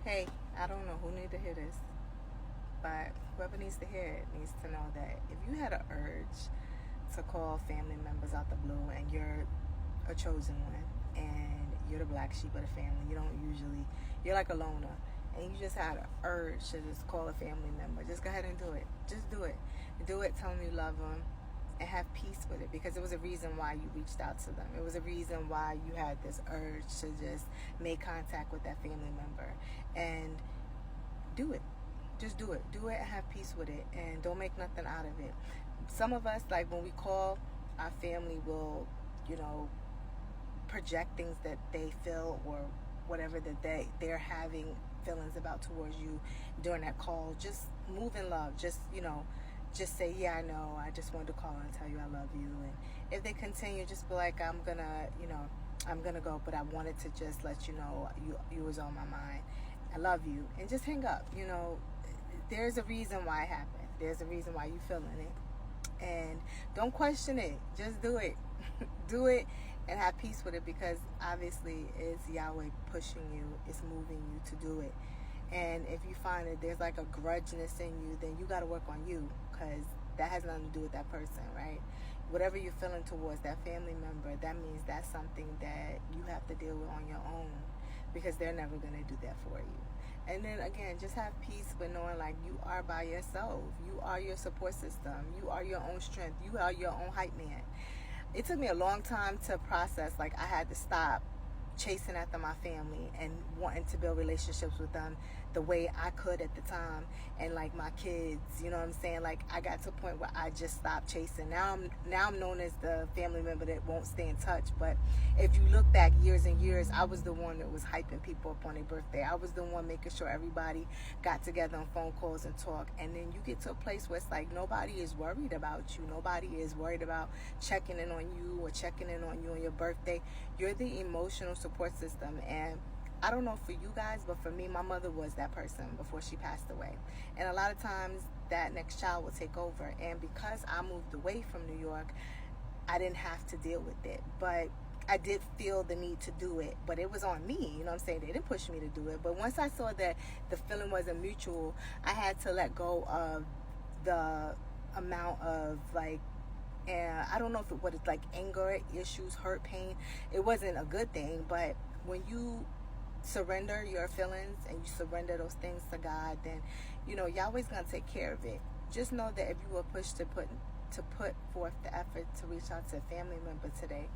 Hey, I don't know who needs to hear this, but whoever needs to hear it needs to know that if you had an urge to call family members out the blue and you're a chosen one and you're the black sheep of the family, you're like a loner, and you just had an urge to just call a family member, just go ahead and do it. Just do it. Do it, tell them you love them, and have peace with it, because it was a reason why you reached out to them. It was a reason why you had this urge to just make contact with that family member, and do it. Just do it. Do it and have peace with it, and don't make nothing out of it. Some of us, like when we call, our family will, project things that they feel or whatever that they're having feelings about towards you during that call. Just move in love. Just say, yeah, I know, I just wanted to call and tell you I love you. And if they continue, just be like, I'm gonna go, but I wanted to just let you know you was on my mind. I love you. And just hang up. There's a reason why it happened. There's a reason why you feeling it. And don't question it. Just do it. Do it and have peace with it, because obviously it's Yahweh pushing you. It's moving you to do it. And if you find that there's like a grudginess in you, then you got to work on you, because that has nothing to do with that person, right? Whatever you're feeling towards that family member, that means that's something that you have to deal with on your own, because they're never going to do that for you. And then again, just have peace with knowing like you are by yourself. You are your support system. You are your own strength. You are your own hype man. It took me a long time to process. Like, I had to stop chasing after my family and wanting to build relationships with them the way I could at the time, and like my kids, you know what I'm saying? Like, I got to a point where I just stopped chasing. Now I'm known as the family member that won't stay in touch. But if you look back years and years, I was the one that was hyping people up on their birthday. I was the one making sure everybody got together on phone calls and talk. And then you get to a place where it's like nobody is worried about you. Nobody is worried about checking in on you or checking in on you on your birthday. You're the emotional support system. And I don't know for you guys, but for me, my mother was that person before she passed away. And a lot of times that next child will take over. And because I moved away from New York, I didn't have to deal with it. But I did feel the need to do it. But it was on me, you know what I'm saying? They didn't push me to do it. But once I saw that the feeling wasn't mutual, I had to let go of the amount of and I don't know if it was like anger, issues, hurt, pain. It wasn't a good thing. But when you surrender your feelings and you surrender those things to God, then Yahweh's gonna take care of it. Just know that if you were pushed to put forth the effort to reach out to a family member today,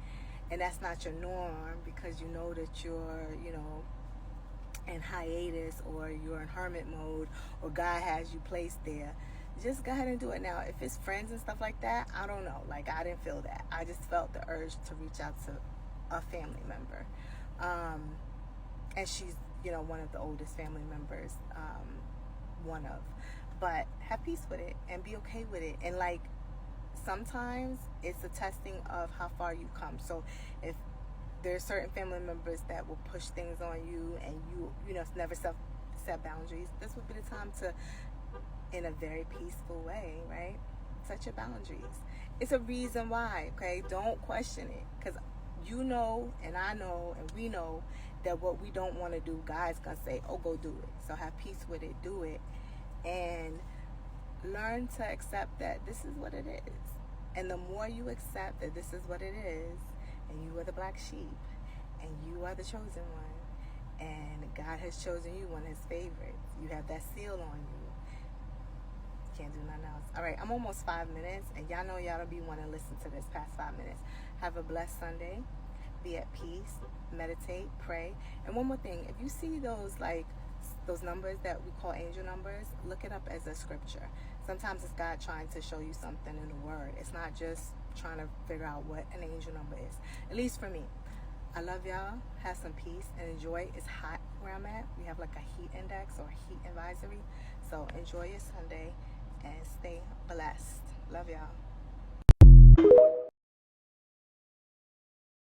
and that's not your norm, because you know that you're in hiatus, or you're in hermit mode, or God has you placed there, just go ahead and do it. Now, if it's friends and stuff like that, I don't know. Like, I didn't feel that. I just felt the urge to reach out to a family member. And she's, one of the oldest family members, but have peace with it and be okay with it. And like, sometimes it's a testing of how far you come. So if there's certain family members that will push things on you, and you never set boundaries, this would be the time to, in a very peaceful way, right, set your boundaries. It's a reason why, okay? Don't question it, because and I know, and we know that what we don't want to do, God's gonna say, oh, go do it. So have peace with it, do it, and learn to accept that this is what it is. And the more you accept that this is what it is, and you are the black sheep, and you are the chosen one, and God has chosen you, one of his favorites, you have that seal on you, can't do nothing else. All right, I'm almost 5 minutes, and y'all know y'all don't be wanting to listen to this past 5 minutes. Have a blessed Sunday. Be at peace. Meditate. Pray. And one more thing, if you see those numbers that we call angel numbers, look it up as a scripture. Sometimes it's God trying to show you something in the word. It's not just trying to figure out what an angel number is. At least for me. I love y'all. Have some peace and enjoy. It's hot where I'm at. We have like a heat index or heat advisory. So enjoy your Sunday and stay blessed. Love y'all.